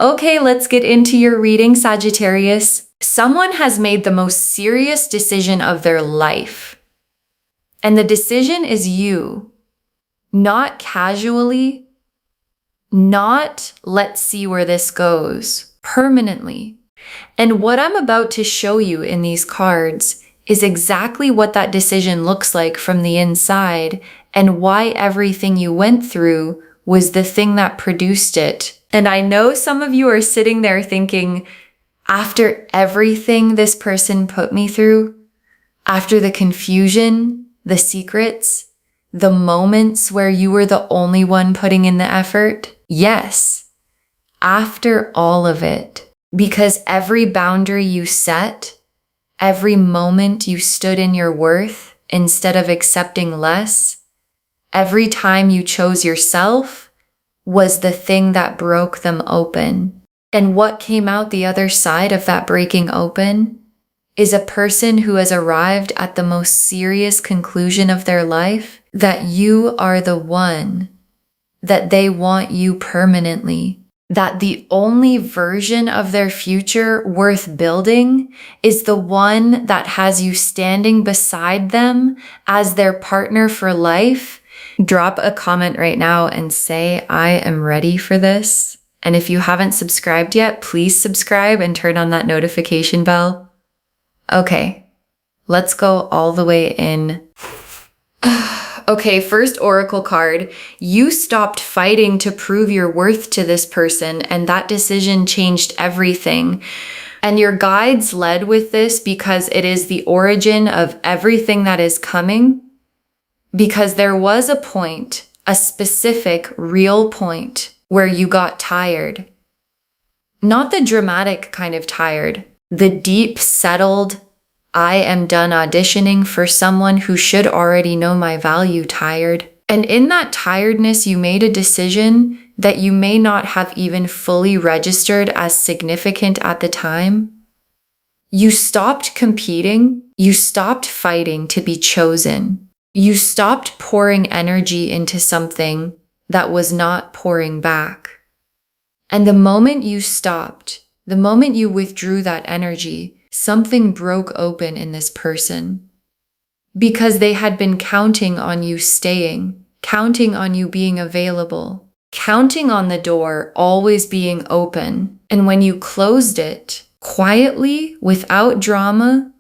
Okay, let's get into your reading, Sagittarius. Someone has made the most serious decision of their life. And the decision is you. Not casually, not let's see where this goes, permanently. And what I'm about to show you in these cards is exactly what that decision looks like from the inside and why everything you went through was the thing that produced it. And I know some of you are sitting there thinking, after everything this person put me through, after the confusion, the secrets, the moments where you were the only one putting in the effort, yes, after all of it, because every boundary you set, every moment you stood in your worth instead of accepting less, every time you chose yourself was the thing that broke them open. And what came out the other side of that breaking open is a person who has arrived at the most serious conclusion of their life, that you are the one, that they want you permanently, that the only version of their future worth building is the one that has you standing beside them as their partner for life. Drop a comment right now and say, I am ready for this. And if you haven't subscribed yet, please subscribe and turn on that notification bell. Okay, let's go all the way in. Okay, first oracle card. You stopped fighting to prove your worth to this person, and that decision changed everything. And your guides led with this because it is the origin of everything that is coming. Because there was a point, a specific, real point, where you got tired. Not the dramatic kind of tired, the deep, settled, I am done auditioning for someone who should already know my value tired. And in that tiredness, you made a decision that you may not have even fully registered as significant at the time. You stopped competing. You stopped fighting to be chosen. You stopped pouring energy into something that was not pouring back. And the moment you stopped, the moment you withdrew that energy, something broke open in this person. Because they had been counting on you staying, counting on you being available, counting on the door always being open. And when you closed it, quietly, without drama,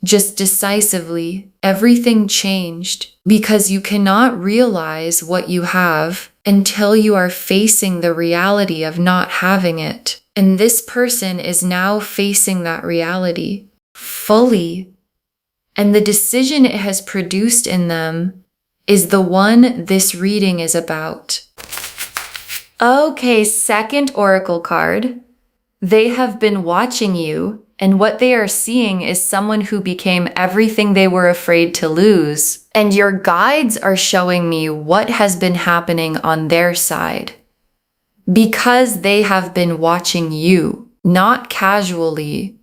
just decisively, everything changed, because you cannot realize what you have until you are facing the reality of not having it. And this person is now facing that reality fully. And the decision it has produced in them is the one this reading is about. Okay, second oracle card. They have been watching you, and what they are seeing is someone who became everything they were afraid to lose. And your guides are showing me what has been happening on their side. Because they have been watching you, not casually,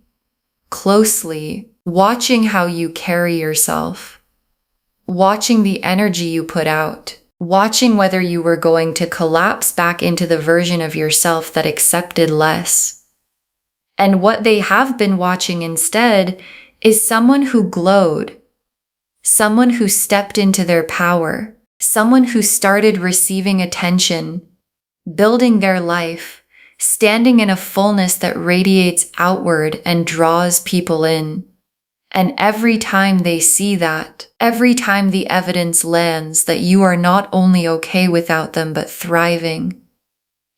closely, watching how you carry yourself, watching the energy you put out, watching whether you were going to collapse back into the version of yourself that accepted less. And what they have been watching instead is someone who glowed, someone who stepped into their power, someone who started receiving attention, building their life, standing in a fullness that radiates outward and draws people in. And every time they see that, every time the evidence lands that you are not only okay without them but thriving,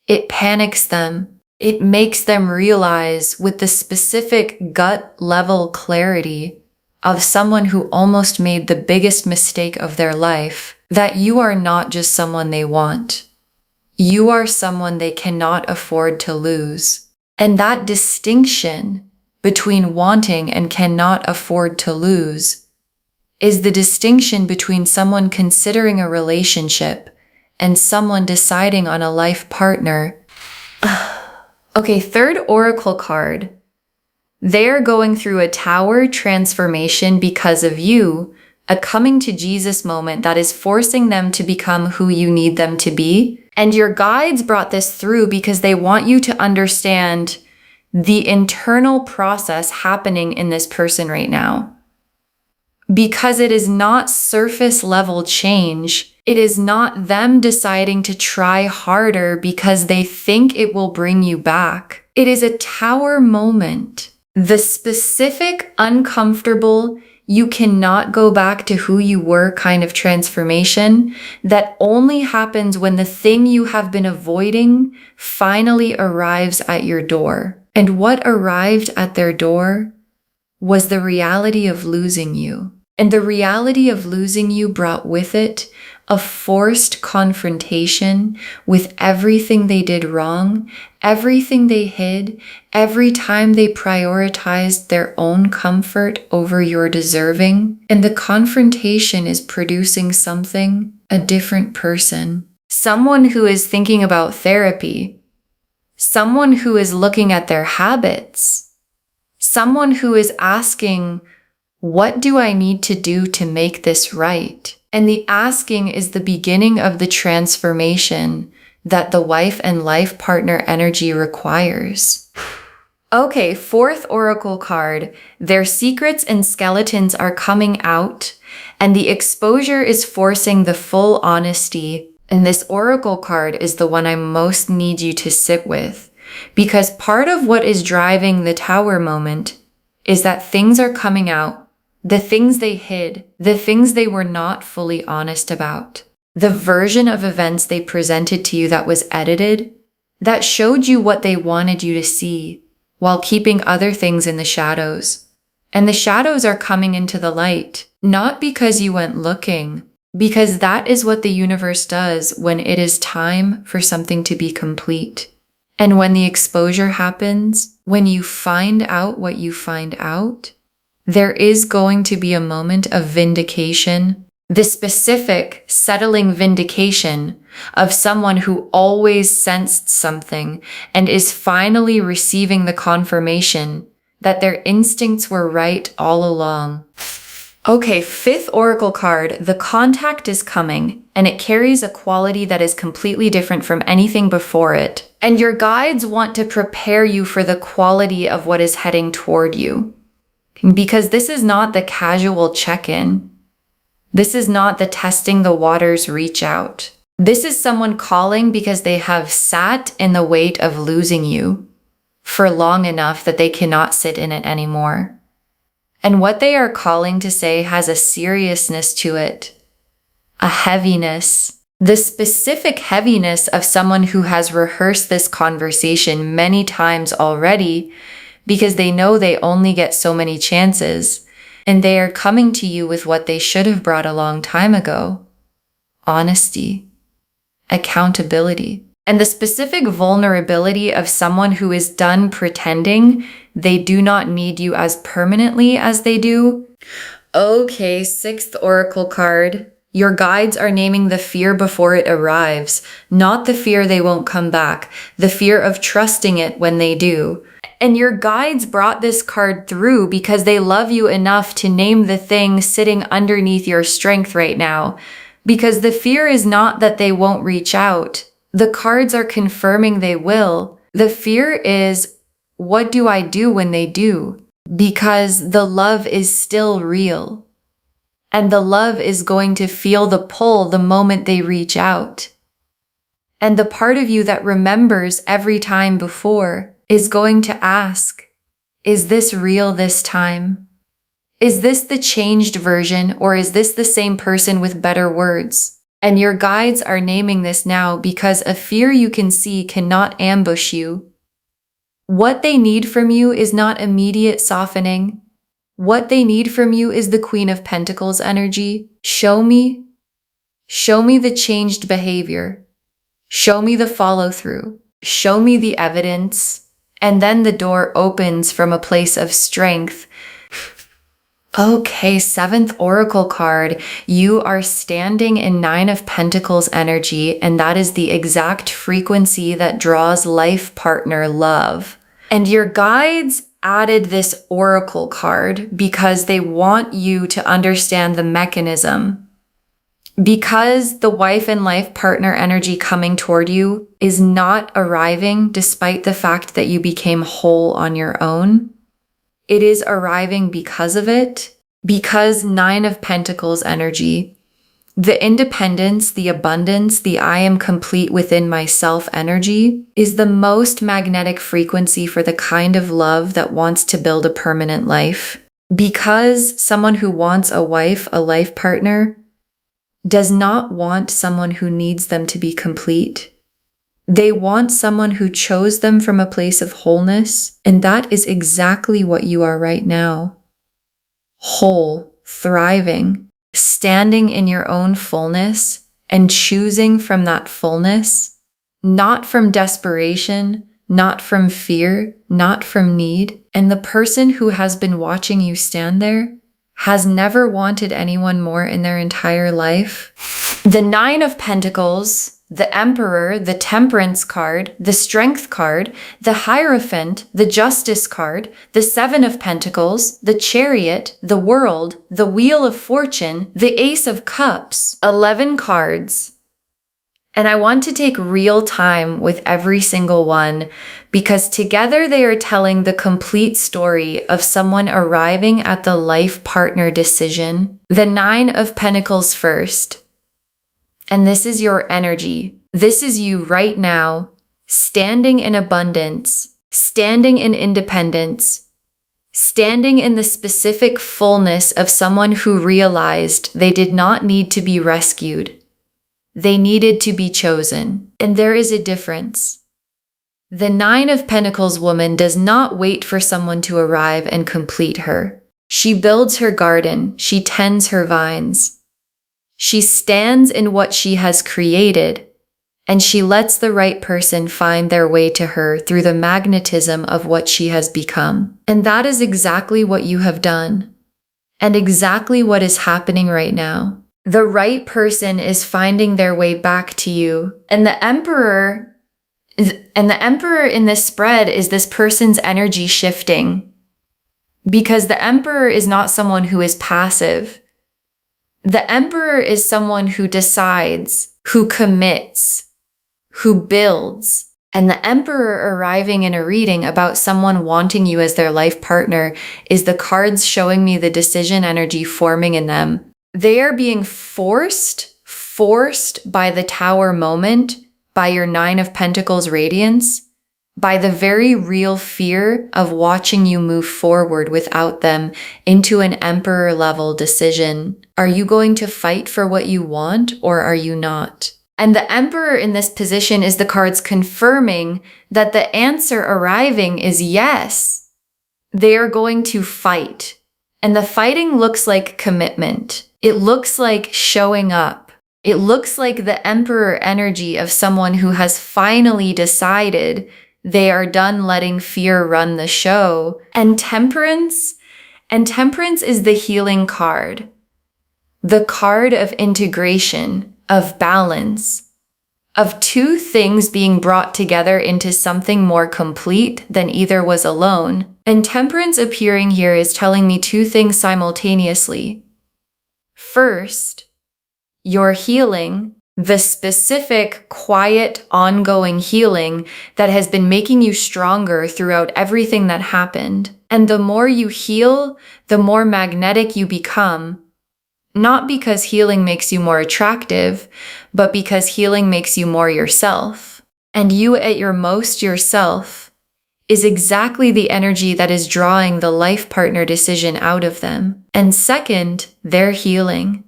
it panics them. It makes them realize with the specific gut-level clarity of someone who almost made the biggest mistake of their life that you are not just someone they want. You are someone they cannot afford to lose. And that distinction between wanting and cannot afford to lose is the distinction between someone considering a relationship and someone deciding on a life partner. Okay, third oracle card. They're going through a tower transformation because of you, a coming to Jesus moment that is forcing them to become who you need them to be. And your guides brought this through because they want you to understand the internal process happening in this person right now. Because it is not surface level change. It is not them deciding to try harder because they think it will bring you back. It is a tower moment. The specific, uncomfortable, you cannot go back to who you were kind of transformation that only happens when the thing you have been avoiding finally arrives at your door. And what arrived at their door was the reality of losing you. And the reality of losing you brought with it a forced confrontation with everything they did wrong, everything they hid, every time they prioritized their own comfort over your deserving. And the confrontation is producing something, a different person. Someone who is thinking about therapy. Someone who is looking at their habits. Someone who is asking, what do I need to do to make this right? And the asking is the beginning of the transformation that the wife and life partner energy requires. Okay, fourth oracle card. Their secrets and skeletons are coming out, and the exposure is forcing the full honesty. And this oracle card is the one I most need you to sit with, because part of what is driving the tower moment is that things are coming out. The things they hid, the things they were not fully honest about, the version of events they presented to you that was edited, that showed you what they wanted you to see, while keeping other things in the shadows. And the shadows are coming into the light, not because you went looking, because that is what the universe does when it is time for something to be complete. And when the exposure happens, when you find out what you find out, there is going to be a moment of vindication, the specific settling vindication of someone who always sensed something and is finally receiving the confirmation that their instincts were right all along. Okay, fifth oracle card, the contact is coming, and it carries a quality that is completely different from anything before it. And your guides want to prepare you for the quality of what is heading toward you. Because this is not the casual check-in. This is not the testing the waters reach out. This is someone calling because they have sat in the weight of losing you for long enough that they cannot sit in it anymore. And what they are calling to say has a seriousness to it, a heaviness, the specific heaviness of someone who has rehearsed this conversation many times already, because they know they only get so many chances, and they are coming to you with what they should have brought a long time ago. Honesty, accountability, and the specific vulnerability of someone who is done pretending they do not need you as permanently as they do. Okay, sixth oracle card. Your guides are naming the fear before it arrives, not the fear they won't come back, the fear of trusting it when they do. And your guides brought this card through because they love you enough to name the thing sitting underneath your strength right now. Because the fear is not that they won't reach out. The cards are confirming they will. The fear is, what do I do when they do? Because the love is still real. And the love is going to feel the pull the moment they reach out. And the part of you that remembers every time before is going to ask, is this real this time? Is this the changed version, or is this the same person with better words? And your guides are naming this now because a fear you can see cannot ambush you. What they need from you is not immediate softening. What they need from you is the Queen of Pentacles energy. Show me the changed behavior. Show me the follow-through. Show me the evidence. And then the door opens from a place of strength. Okay, seventh oracle card. You are standing in Nine of Pentacles energy, and that is the exact frequency that draws life partner love. And your guides added this oracle card because they want you to understand the mechanism. Because the wife and life partner energy coming toward you is not arriving despite the fact that you became whole on your own. It is arriving because of it, because Nine of Pentacles energy, the independence, the abundance, the I am complete within myself energy is the most magnetic frequency for the kind of love that wants to build a permanent life. Because someone who wants a wife, a life partner, does not want someone who needs them to be complete. They want someone who chose them from a place of wholeness, and that is exactly what you are right now. Whole, thriving, standing in your own fullness and choosing from that fullness, not from desperation, not from fear, not from need. And the person who has been watching you stand there has never wanted anyone more in their entire life. The Nine of Pentacles, the Emperor, the Temperance card, the Strength card, the Hierophant, the Justice card, the Seven of Pentacles, the Chariot, the World, the Wheel of Fortune, the Ace of Cups, 11 cards. And I want to take real time with every single one because together they are telling the complete story of someone arriving at the life partner decision. The Nine of Pentacles first. And this is your energy. This is you right now, standing in abundance, standing in independence, standing in the specific fullness of someone who realized they did not need to be rescued. They needed to be chosen. And there is a difference. The Nine of Pentacles woman does not wait for someone to arrive and complete her. She builds her garden. She tends her vines. She stands in what she has created, and she lets the right person find their way to her through the magnetism of what she has become. And that is exactly what you have done, and exactly what is happening right now. The right person is finding their way back to you, and the Emperor in this spread is this person's energy shifting, because the Emperor is not someone who is passive. The Emperor is someone who decides, who commits, who builds. And the Emperor arriving in a reading about someone wanting you as their life partner is the cards showing me the decision energy forming in them. They are being forced by the Tower moment, by your Nine of Pentacles radiance, by the very real fear of watching you move forward without them into an Emperor level decision. Are you going to fight for what you want or are you not? And the Emperor in this position is the cards confirming that the answer arriving is yes. They are going to fight. And the fighting looks like commitment. It looks like showing up. It looks like the Emperor energy of someone who has finally decided they are done letting fear run the show. And Temperance is the healing card. The card of integration, of balance, of two things being brought together into something more complete than either was alone. And Temperance appearing here is telling me two things simultaneously. First, your healing, the specific, quiet, ongoing healing that has been making you stronger throughout everything that happened. And the more you heal, the more magnetic you become. Not because healing makes you more attractive, but because healing makes you more yourself. And you at your most yourself is exactly the energy that is drawing the life partner decision out of them. And second, their healing.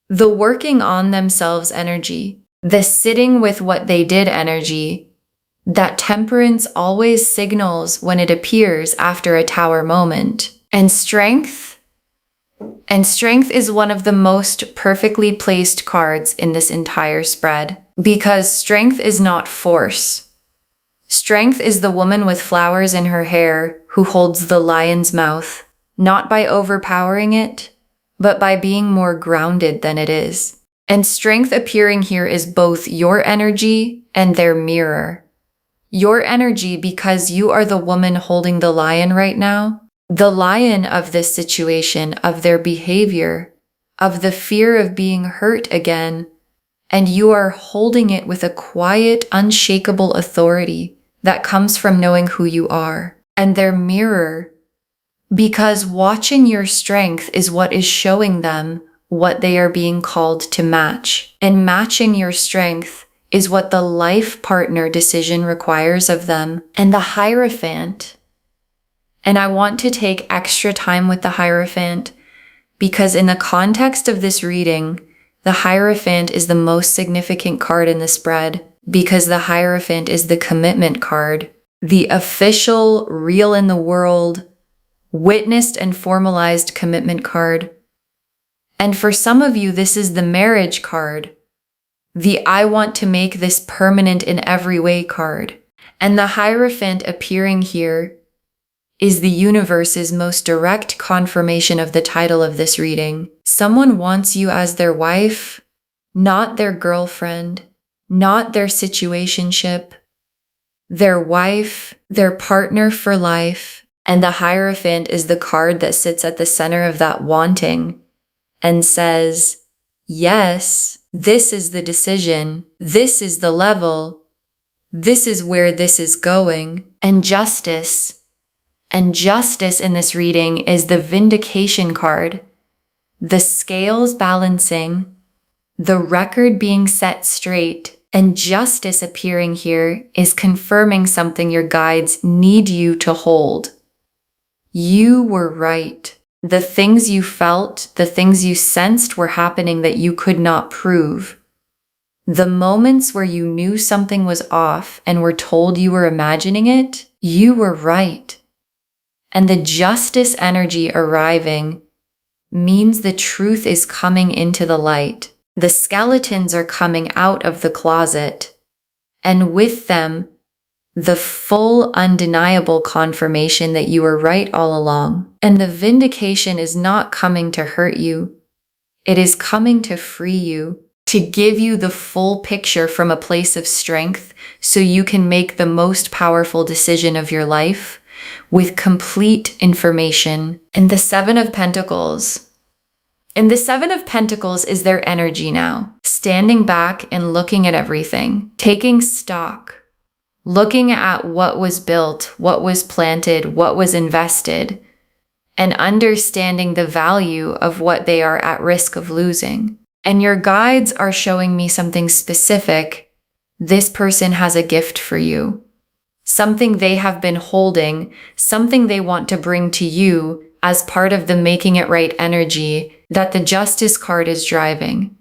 The working on themselves energy, the sitting with what they did energy, that Temperance always signals when it appears after a Tower moment. And strength is one of the most perfectly placed cards in this entire spread, because strength is not force. Strength is the woman with flowers in her hair who holds the lion's mouth, not by overpowering it, but by being more grounded than it is. And strength appearing here is both your energy and their mirror. Your energy, because you are the woman holding the lion right now, the lion of this situation, of their behavior, of the fear of being hurt again, and you are holding it with a quiet, unshakable authority that comes from knowing who you are. And their mirror, because watching your strength is what is showing them what they are being called to match. And matching your strength is what the life partner decision requires of them. And the Hierophant, and I want to take extra time with the Hierophant because in the context of this reading, the Hierophant is the most significant card in the spread because the Hierophant is the commitment card, the official, real in the world, witnessed and formalized commitment card. And for some of you, this is the marriage card, the I want to make this permanent in every way card. And the Hierophant appearing here is the universe's most direct confirmation of the title of this reading. Someone wants you as their wife, not their girlfriend, not their situationship, their wife, their partner for life. And the Hierophant is the card that sits at the center of that wanting and says, yes, this is the decision, this is the level, this is where this is going. And justice in this reading is the vindication card, the scales balancing, the record being set straight, and justice appearing here is confirming something your guides need you to hold. You were right. The things you felt, the things you sensed were happening that you could not prove. The moments where you knew something was off and were told you were imagining it, you were right. And the justice energy arriving means the truth is coming into the light. The skeletons are coming out of the closet, and with them, the full undeniable confirmation that you were right all along. And the vindication is not coming to hurt you. It is coming to free you, to give you the full picture from a place of strength so you can make the most powerful decision of your life with complete information. And the Seven of Pentacles. And the Seven of Pentacles is their energy now, standing back and looking at everything, taking stock, looking at what was built, what was planted, what was invested, and understanding the value of what they are at risk of losing. And your guides are showing me something specific. This person has a gift for you, something they have been holding, something they want to bring to you as part of the making it right energy that the Justice card is driving.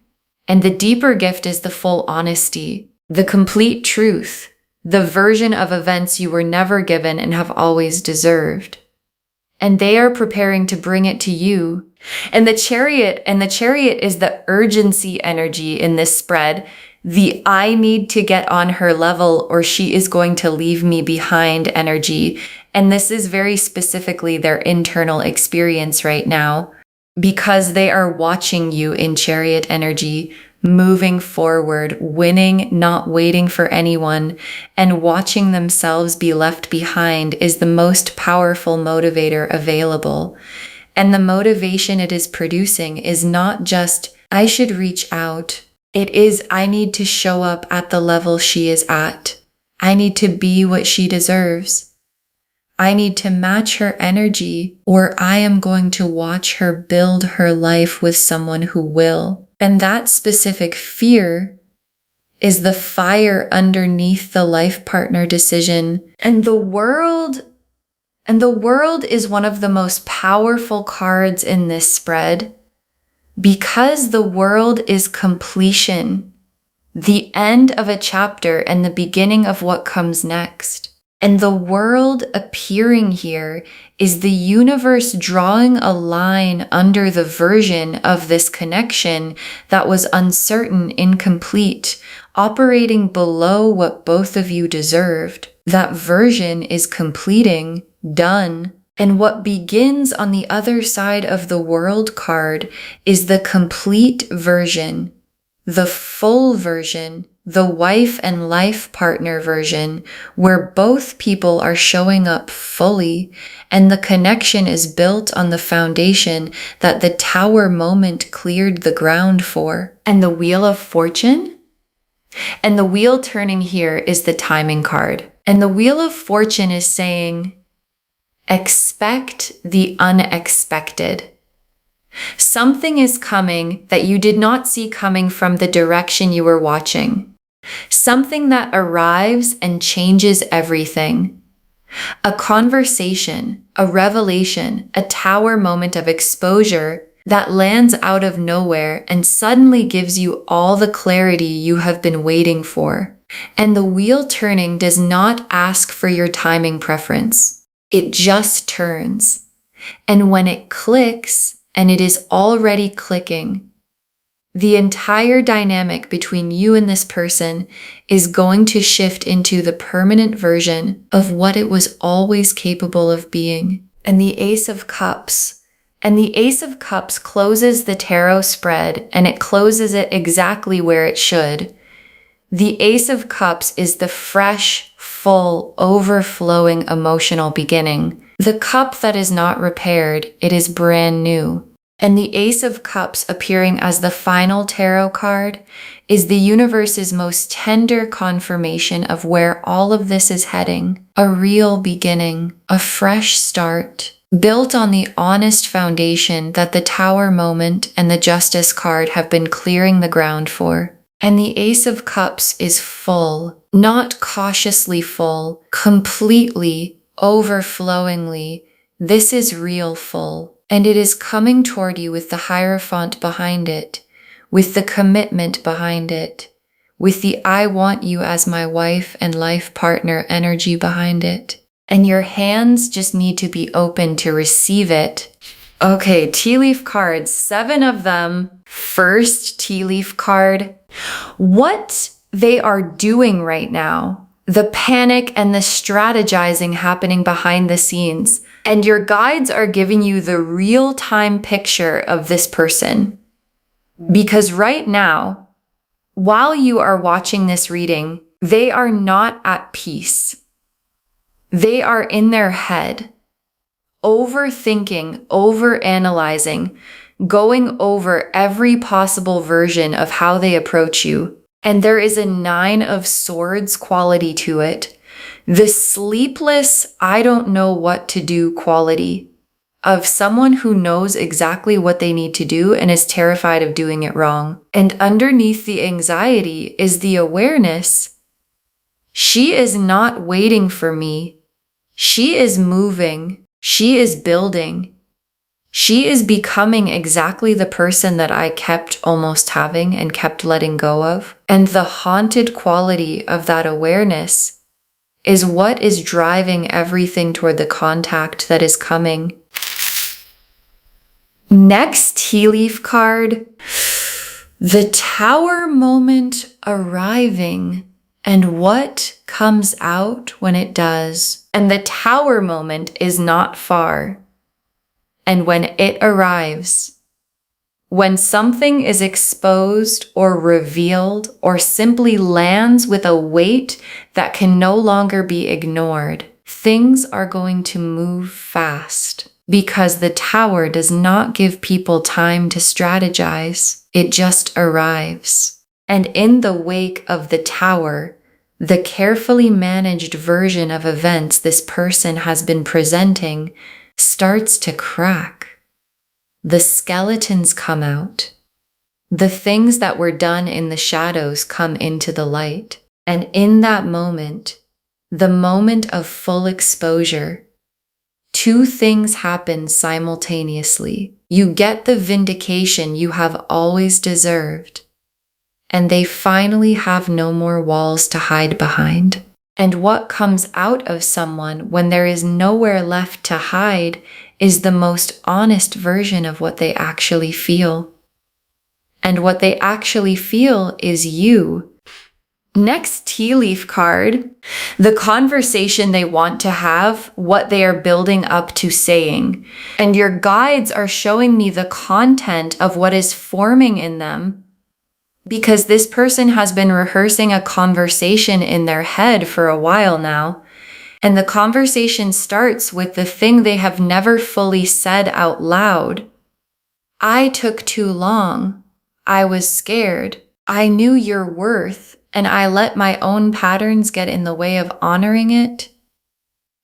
And the deeper gift is the full honesty, the complete truth, the version of events you were never given and have always deserved. And they are preparing to bring it to you. And the Chariot is the urgency energy in this spread. The I need to get on her level or she is going to leave me behind energy. And this is very specifically their internal experience right now because they are watching you in Chariot energy, moving forward, winning, not waiting for anyone, and watching themselves be left behind is the most powerful motivator available. And the motivation it is producing is not just, I should reach out. It is, I need to show up at the level she is at. I need to be what she deserves. I need to match her energy, or I am going to watch her build her life with someone who will. And that specific fear is the fire underneath the life partner decision. And the world is one of the most powerful cards in this spread because the world is completion, the end of a chapter and the beginning of what comes next. And the world appearing here is the universe drawing a line under the version of this connection that was uncertain, incomplete, operating below what both of you deserved. That version is completing, done. And what begins on the other side of the World card is the complete version, the full version, the wife and life partner version, where both people are showing up fully and the connection is built on the foundation that the Tower moment cleared the ground for. And the Wheel of Fortune? And the wheel turning here is the timing card. And the Wheel of Fortune is saying, expect the unexpected. Something is coming that you did not see coming from the direction you were watching. Something that arrives and changes everything. A conversation, a revelation, a Tower moment of exposure that lands out of nowhere and suddenly gives you all the clarity you have been waiting for. And the wheel turning does not ask for your timing preference. It just turns. And when it clicks, and it is already clicking, the entire dynamic between you and this person is going to shift into the permanent version of what it was always capable of being. And the Ace of Cups. And the Ace of Cups closes the tarot spread, and it closes it exactly where it should. The Ace of Cups is the fresh, full, overflowing emotional beginning. The cup that is not repaired, it is brand new. And the Ace of Cups appearing as the final tarot card is the universe's most tender confirmation of where all of this is heading. A real beginning, a fresh start, built on the honest foundation that the Tower moment and the Justice card have been clearing the ground for. And the Ace of Cups is full, not cautiously full, completely, overflowingly. This is real full. And it is coming toward you with the Hierophant behind it, with the commitment behind it, with the I want you as my wife and life partner energy behind it. And your hands just need to be open to receive it. Okay, tea leaf cards, 7 of them. First tea leaf card. What they are doing right now, the panic and the strategizing happening behind the scenes. And your guides are giving you the real-time picture of this person. Because right now, while you are watching this reading, they are not at peace. They are in their head, overthinking, overanalyzing, going over every possible version of how they approach you. And there is a 9 of Swords quality to it. The sleepless, I don't know what to do quality of someone who knows exactly what they need to do and is terrified of doing it wrong. And underneath the anxiety is the awareness. She is not waiting for me. She is moving. She is building. She is becoming exactly the person that I kept almost having and kept letting go of. And the haunted quality of that awareness is what is driving everything toward the contact that is coming. Next tea leaf card, the Tower moment arriving and what comes out when it does. And the Tower moment is not far. And when it arrives, when something is exposed or revealed or simply lands with a weight that can no longer be ignored, things are going to move fast because the Tower does not give people time to strategize. It just arrives. And in the wake of the Tower, the carefully managed version of events this person has been presenting starts to crack. The skeletons come out. The things that were done in the shadows come into the light. And in that moment, the moment of full exposure, 2 things happen simultaneously. You get the vindication you have always deserved, and they finally have no more walls to hide behind. And what comes out of someone when there is nowhere left to hide is the most honest version of what they actually feel. And what they actually feel is you. Next tea leaf card, the conversation they want to have, what they are building up to saying. And your guides are showing me the content of what is forming in them because this person has been rehearsing a conversation in their head for a while now. And the conversation starts with the thing they have never fully said out loud. I took too long. I was scared. I knew your worth, and I let my own patterns get in the way of honoring it.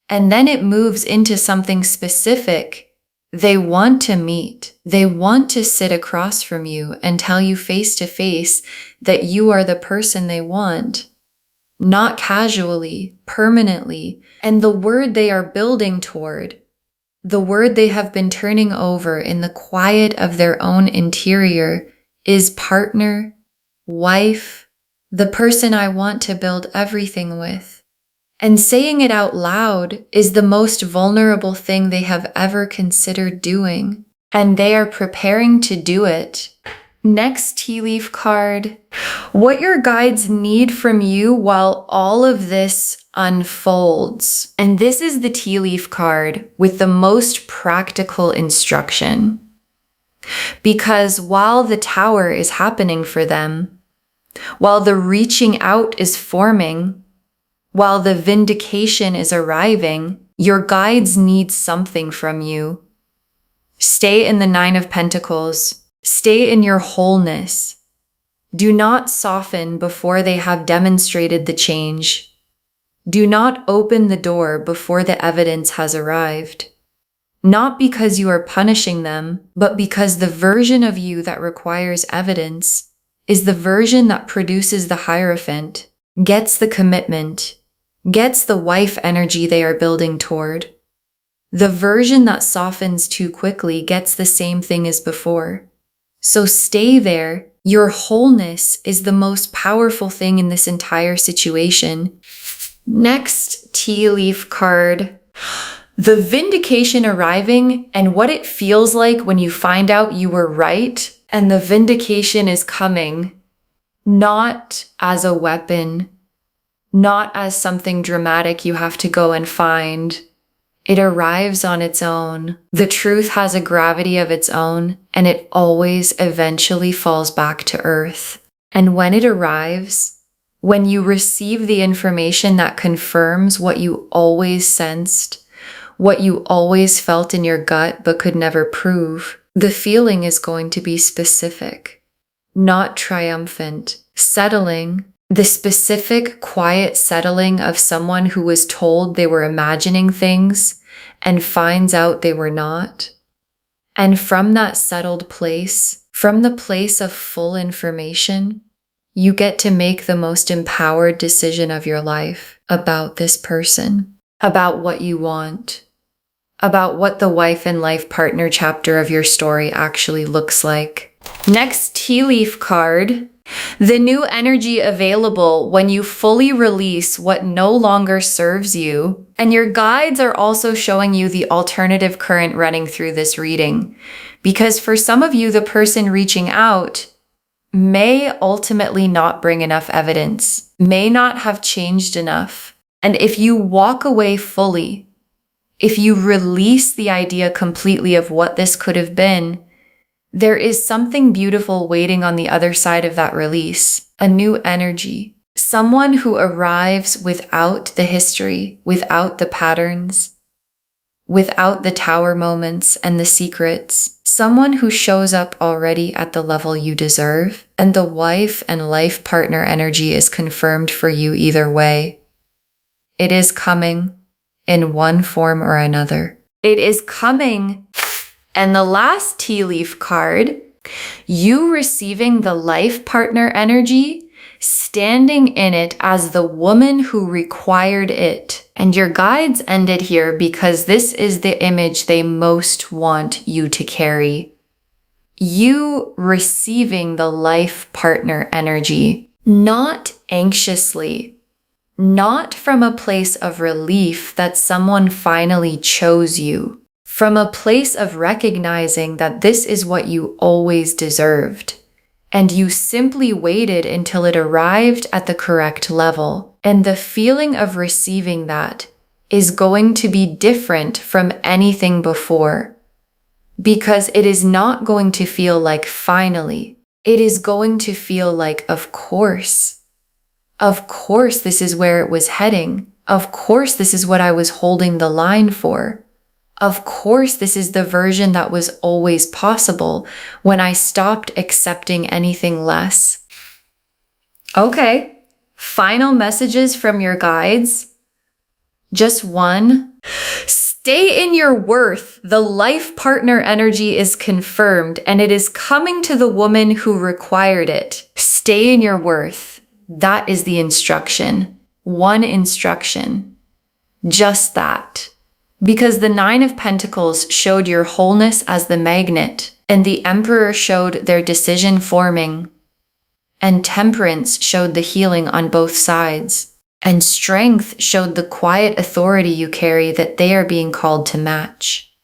And then it moves into something specific. They want to meet. They want to sit across from you and tell you face to face that you are the person they want. Not casually, permanently. And the word they are building toward, the word they have been turning over in the quiet of their own interior, is partner, wife, the person I want to build everything with. And saying it out loud is the most vulnerable thing they have ever considered doing. And they are preparing to do it. Next tea leaf card. What your guides need from you while all of this unfolds. And this is the tea leaf card with the most practical instruction. Because while the tower is happening for them, while the reaching out is forming, while the vindication is arriving, your guides need something from you. Stay in the Nine of Pentacles. Stay in your wholeness. Do not soften before they have demonstrated the change. Do not open the door before the evidence has arrived. Not because you are punishing them, but because the version of you that requires evidence is the version that produces the Hierophant, gets the commitment, gets the wife energy they are building toward. The version that softens too quickly gets the same thing as before. So stay there. Your wholeness is the most powerful thing in this entire situation. Next tea leaf card. The vindication arriving and what it feels like when you find out you were right, and the vindication is coming, not as a weapon, not as something dramatic you have to go and find. It arrives on its own. The truth has a gravity of its own, and it always eventually falls back to earth. And when it arrives, when you receive the information that confirms what you always sensed, what you always felt in your gut but could never prove, the feeling is going to be specific, not triumphant, settling, the specific, quiet settling of someone who was told they were imagining things and finds out they were not. And from that settled place, from the place of full information, you get to make the most empowered decision of your life about this person, about what you want, about what the wife and life partner chapter of your story actually looks like. Next tea leaf card. The new energy available when you fully release what no longer serves you. And your guides are also showing you the alternative current running through this reading. Because for some of you, the person reaching out may ultimately not bring enough evidence, may not have changed enough. And if you walk away fully, if you release the idea completely of what this could have been, there is something beautiful waiting on the other side of that release, a new energy, someone who arrives without the history, without the patterns, without the tower moments and the secrets, someone who shows up already at the level you deserve, and the wife and life partner energy is confirmed for you either way. It is coming in one form or another. It is coming. And the last tea leaf card, you receiving the life partner energy, standing in it as the woman who required it. And your guides ended here because this is the image they most want you to carry. You receiving the life partner energy, not anxiously, not from a place of relief that someone finally chose you. From a place of recognizing that this is what you always deserved, and you simply waited until it arrived at the correct level. And the feeling of receiving that is going to be different from anything before, because it is not going to feel like finally. it is going to feel like, of course, this is where it was heading. Of course, this is what I was holding the line for. Of course, this is the version that was always possible when I stopped accepting anything less. Okay, final messages from your guides. Just one. Stay in your worth. The life partner energy is confirmed and it is coming to the woman who required it. Stay in your worth. That is the instruction. One instruction. Just that. Because the Nine of Pentacles showed your wholeness as the magnet, and the Emperor showed their decision forming, and Temperance showed the healing on both sides, and Strength showed the quiet authority you carry that they are being called to match.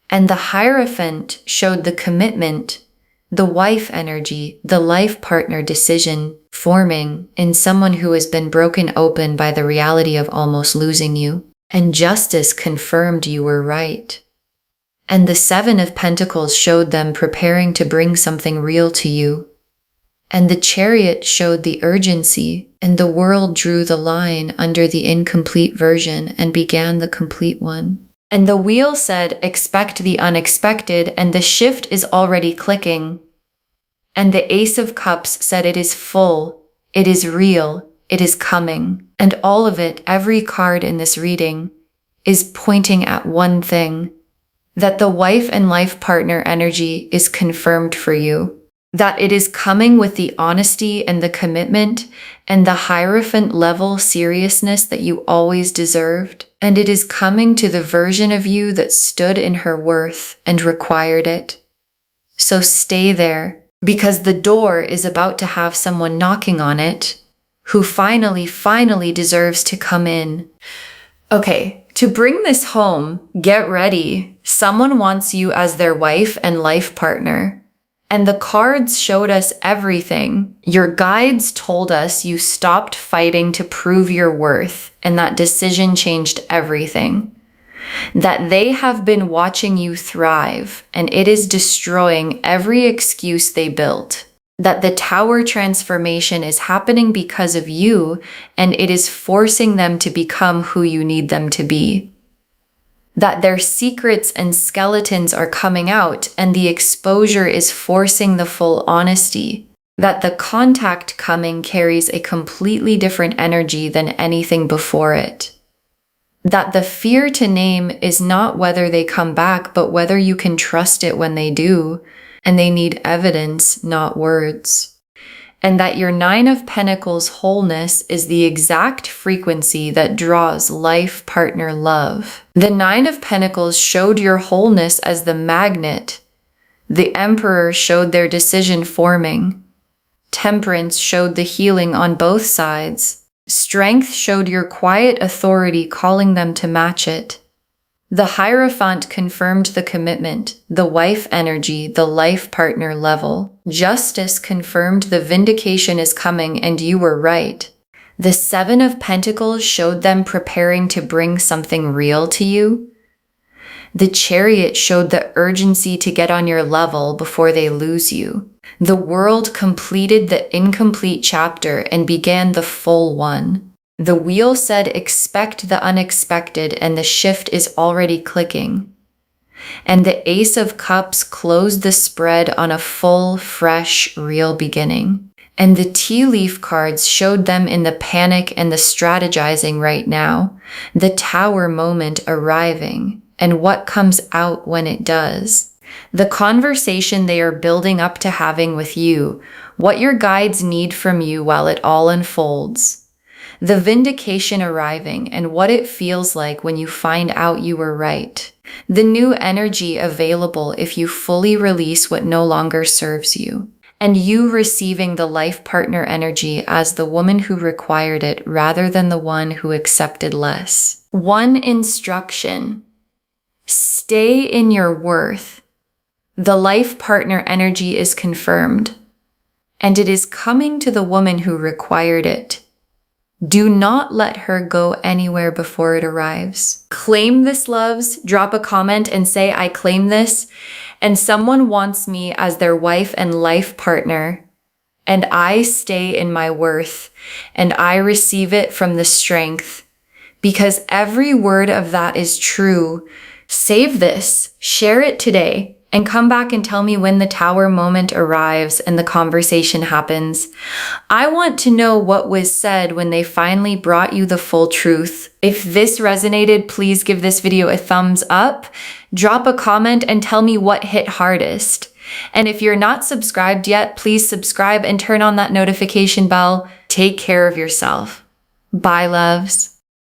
And the Hierophant showed the commitment, the wife energy, the life partner decision forming in someone who has been broken open by the reality of almost losing you. And Justice confirmed you were right. And the Seven of Pentacles showed them preparing to bring something real to you. And the Chariot showed the urgency, and the World drew the line under the incomplete version and began the complete one. And the Wheel said, expect the unexpected, and the shift is already clicking. And the Ace of Cups said it is full, it is real, it is coming. And all of it, every card in this reading, is pointing at one thing, that the wife and life partner energy is confirmed for you, that it is coming with the honesty and the commitment and the Hierophant level seriousness that you always deserved, and it is coming to the version of you that stood in her worth and required it. So stay there, because the door is about to have someone knocking on it, who finally deserves to come in. Okay, to bring this home, get ready. Someone wants you as their wife and life partner. And the cards showed us everything. Your guides told us you stopped fighting to prove your worth, and that decision changed everything. That they have been watching you thrive, and it is destroying every excuse they built. That the Tower transformation is happening because of you, and it is forcing them to become who you need them to be. That their secrets and skeletons are coming out, and the exposure is forcing the full honesty. That the contact coming carries a completely different energy than anything before it. That the fear to name is not whether they come back, but whether you can trust it when they do. And they need evidence, not words. And that your Nine of Pentacles wholeness is the exact frequency that draws life partner love. The Nine of Pentacles showed your wholeness as the magnet. The Emperor showed their decision forming. Temperance showed the healing on both sides. Strength showed your quiet authority calling them to match it. The Hierophant confirmed the commitment, the wife energy, the life partner level. Justice confirmed the vindication is coming and you were right. The Seven of Pentacles showed them preparing to bring something real to you. The Chariot showed the urgency to get on your level before they lose you. The World completed the incomplete chapter and began the full one. The Wheel said expect the unexpected, and the shift is already clicking. And the Ace of Cups closed the spread on a full, fresh, real beginning. And the tea leaf cards showed them in the panic and the strategizing right now, the Tower moment arriving, and what comes out when it does. The conversation they are building up to having with you, what your guides need from you while it all unfolds. The vindication arriving and what it feels like when you find out you were right. The new energy available if you fully release what no longer serves you. And you receiving the life partner energy as the woman who required it rather than the one who accepted less. One instruction. Stay in your worth. The life partner energy is confirmed. And it is coming to the woman who required it. Do not let her go anywhere before it arrives. Claim this, loves. Drop a comment and say, I claim this. and someone wants me as their wife and life partner, and I stay in my worth, and I receive it from the strength, because every word of that is true. Save this, share it today, and come back and tell me when the Tower moment arrives and the conversation happens. I want to know what was said when they finally brought you the full truth. If this resonated, please give this video a thumbs up, drop a comment, and tell me what hit hardest. And if you're not subscribed yet, please subscribe and turn on that notification bell. Take care of yourself. Bye, loves.